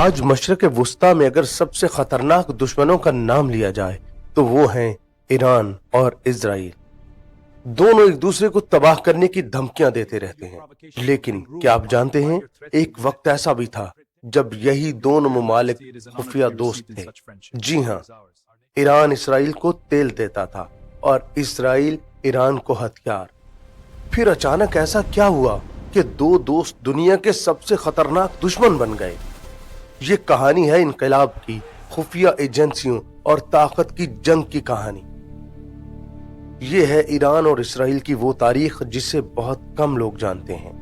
आज मशरक़ वुस्ता में अगर सबसे खतरनाक दुश्मनों का नाम लिया जाए तो वो हैं ईरान और इजराइल। दोनों एक दूसरे को तबाह करने की धमकियां देते रहते हैं, लेकिन क्या आप जानते हैं एक वक्त ऐसा भी था जब यही दोनों ममालिक खुफिया दोस्त थे। जी हाँ, ईरान इसराइल को तेल देता था और इसराइल ईरान को हथियार। फिर अचानक ऐसा क्या हुआ कि दो दोस्त दुनिया के सबसे खतरनाक दुश्मन बन गए। ये कहानी है इनकलाब की, खुफिया एजेंसियों और ताकत की जंग की कहानी। ये है ईरान और इसराइल की वो तारीख जिसे बहुत कम लोग जानते हैं।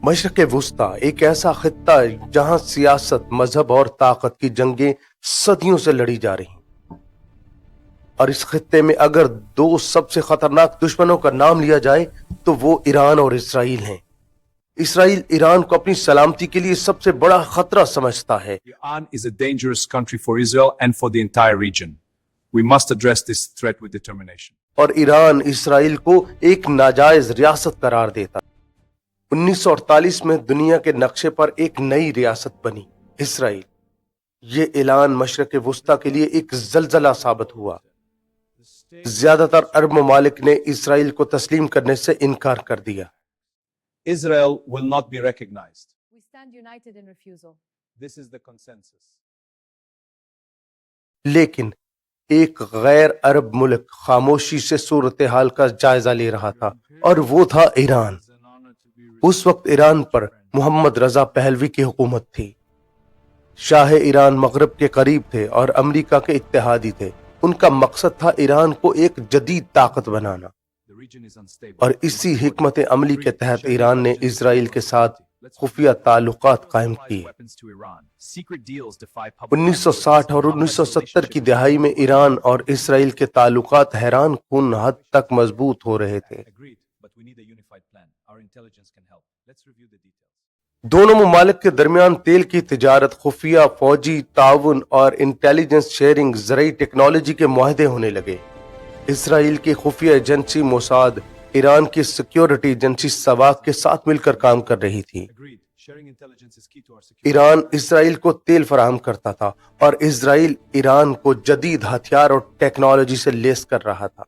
मशरक़ वुस्ता एक ऐसा खित्ता है जहां सियासत, मजहब और ताकत की जंगें सदियों से लड़ी जा रही हैं। और इस खित्ते में अगर दो सबसे खतरनाक दुश्मनों का नाम लिया जाए तो वो ईरान और इसराइल हैं। इसराइल ईरान को अपनी सलामती के लिए सबसे बड़ा खतरा समझता है। Iran is a dangerous country for Israel and for the entire region. We must address this threat with determination. और ईरान इसराइल को एक नाजायज रियासत करार देता। 1948 में दुनिया के नक्शे पर एक नई रियासत बनी, इसराइल। ये ऐलान मशरक़ वुस्ता के लिए एक जलजला साबित हुआ। ज्यादातर अरब ममालिक ने इसराइल को तस्लीम करने से इनकार कर दिया। Israel will not be recognized. We stand united in refusal. This is the consensus. लेकिन एक गैर अरब मुल्क खामोशी से सूरत हाल का जायजा ले रहा था और वो था ईरान। उस वक्त ईरान पर मोहम्मद रजा पहलवी की हुकूमत थी। शाह ईरान मगरब के करीब थे और अमेरिका के इत्तेहादी थे। उनका मकसद था ईरान को एक जदीद ताकत बनाना। और इसी हिकमत अमली के तहत ईरान ने इजराइल के साथ खुफिया ताल्लुकात कायम किए। 1960 और 1970 की दहाई में ईरान और इजराइल के ताल्लुकात हैरान कुन हद तक मजबूत हो रहे थे। दोनों ममालिक के दरमियान तेल की तिजारत, खुफिया, फौजी ताउन और इंटेलिजेंस शेयरिंग, ज़राई टेक्नोलॉजी के मुआहदे होने लगे। इसराइल की खुफिया एजेंसी मोसाद ईरान की सिक्योरिटी एजेंसी सवाक के साथ मिलकर काम कर रही थी। ईरान इसराइल को तेल फराहम करता था और इसराइल ईरान को जदीद हथियार और टेक्नोलॉजी से लेस कर रहा था।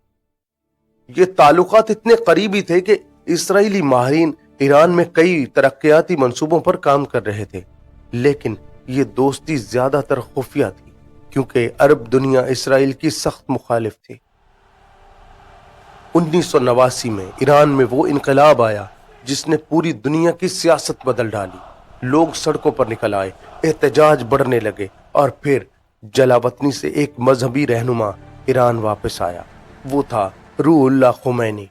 ये ताल्लुकात इतने करीबी थे कि इसराइली माहिरीन ईरान में कई तरक्याती मंसूबों पर काम कर रहे थे, लेकिन ये दोस्ती ज्यादातर खुफिया थी क्योंकि अरब दुनिया इसराइल की सख्त मुखालिफ थी। 1989 में ईरान में वो इनकलाब आया जिसने पूरी दुनिया की सियासत बदल डाली। लोग सड़कों पर निकल आए, एहतजाज बढ़ने लगे और फिर जलावतनी से एक मजहबी रहनुमा ईरान वापस आया। वो था रूहुल्लाह खुमैनी।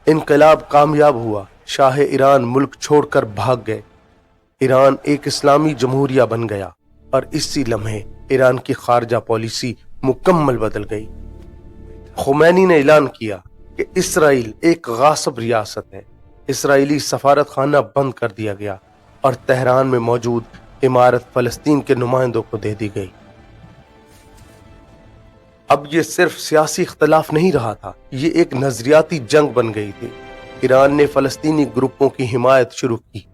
इनकलाब कामयाब हुआ। शाह ईरान मुल्क छोड़कर भाग गए। ईरान एक इस्लामी जमहूरिया बन गया और इसी लम्हे ईरान की खारजा पॉलिसी मुकम्मल बदल गई। खुमैनी ने ऐलान किया कि इसराइल एक गासिब रियासत है। इसराइली सफारत खाना बंद कर दिया गया और तेहरान में मौजूद इमारत फलस्तीन के नुमाइंदों को दे दी गई। अब ये सिर्फ सियासी इख्तलाफ नहीं रहा था, ये एक नजरियाती जंग बन गई थी। ईरान ने फलस्तीनी ग्रुपों की हिमायत शुरू की,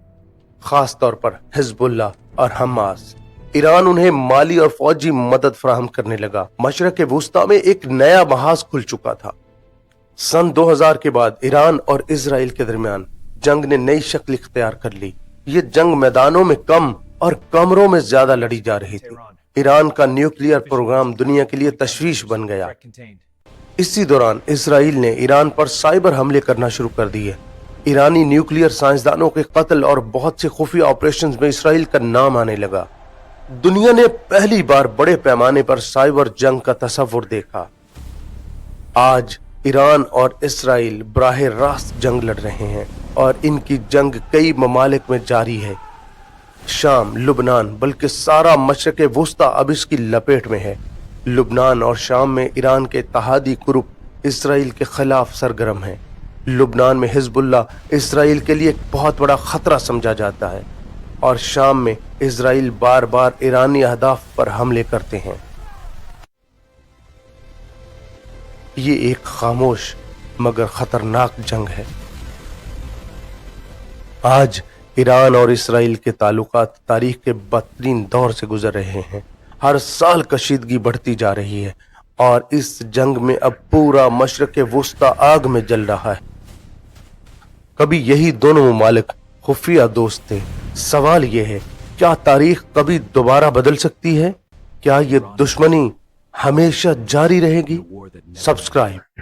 खास तौर पर हिजबुल्लाह और हमास। ईरान उन्हें माली और फौजी मदद फराहम करने लगा। मशरक़ वुस्ता में एक नया महाज खुल चुका था। सन 2000 के बाद ईरान और इजराइल के दरमियान जंग ने नई शक्ल इख्तियार कर ली। ये जंग मैदानों में कम और कमरों में ज्यादा लड़ी जा रही थी। ईरान का न्यूक्लियर प्रोग्राम दुनिया के लिए तशवीश बन गया। इसी दौरान इजराइल ने ईरान पर साइबर हमले करना शुरू कर दिए। ईरानी न्यूक्लियर साइंसदानों के कत्ल और बहुत से खुफिया ऑपरेशंस में इजराइल का नाम आने लगा। दुनिया ने पहली बार बड़े पैमाने पर साइबर जंग का तस्वुर देखा। आज ईरान और इसराइल बराह रास्त जंग लड़ रहे हैं और इनकी जंग कई ममालिक में जारी है। शाम, लुबनान, बल्कि सारा मशरक़ वुस्ता अब इसकी लपेट में है। लुबनान और शाम में ईरान के इत्तेहादी ग्रुप इसराइल के खिलाफ सरगर्म हैं। लुबनान में हिजबुल्लाह इसराइल के लिए एक बहुत बड़ा खतरा समझा जाता है और शाम में इसराइल बार बार ईरानी अहदाफ पर हमले करते हैं। ये एक खामोश मगर खतरनाक जंग है। आज ایران اور اسرائیل کے تعلقات تاریخ کے بدترین دور سے گزر رہے ہیں. ہر سال کشیدگی بڑھتی جا رہی ہے اور اس جنگ میں اب پورا مشرق وسطی آگ میں جل رہا ہے. کبھی یہی دونوں ممالک خفیہ دوست تھے. سوال یہ ہے کیا تاریخ کبھی دوبارہ بدل سکتی ہے؟ کیا یہ دشمنی ہمیشہ جاری رہے گی؟ سبسکرائب